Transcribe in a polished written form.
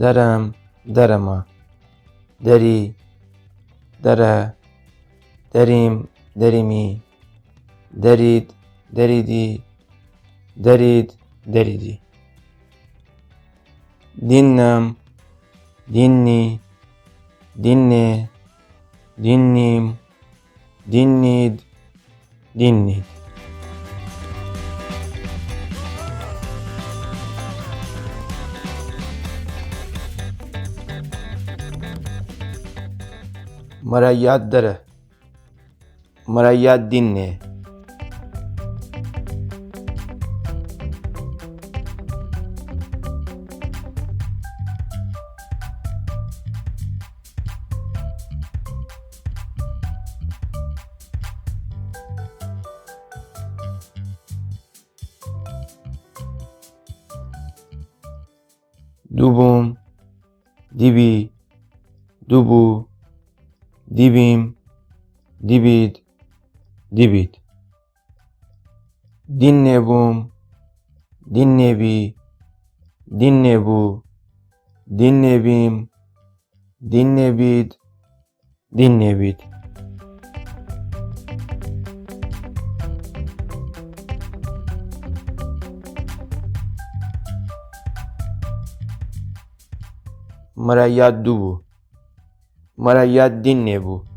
درم درما، دری دره، دریم deriمی، درید deriدی، درید deriدی. Dinnem, dinni, dinne, dinnim, dinnid, dinnid. Marayyat dere, marayyat dinne. Dubum, dibi, dubu, dibim, dibid, dibid. Dinnebum, dinnebi, dinnebu, dinnebim, dinnebid, dinnebid. Marayyat dubu, marayyat dinnebu.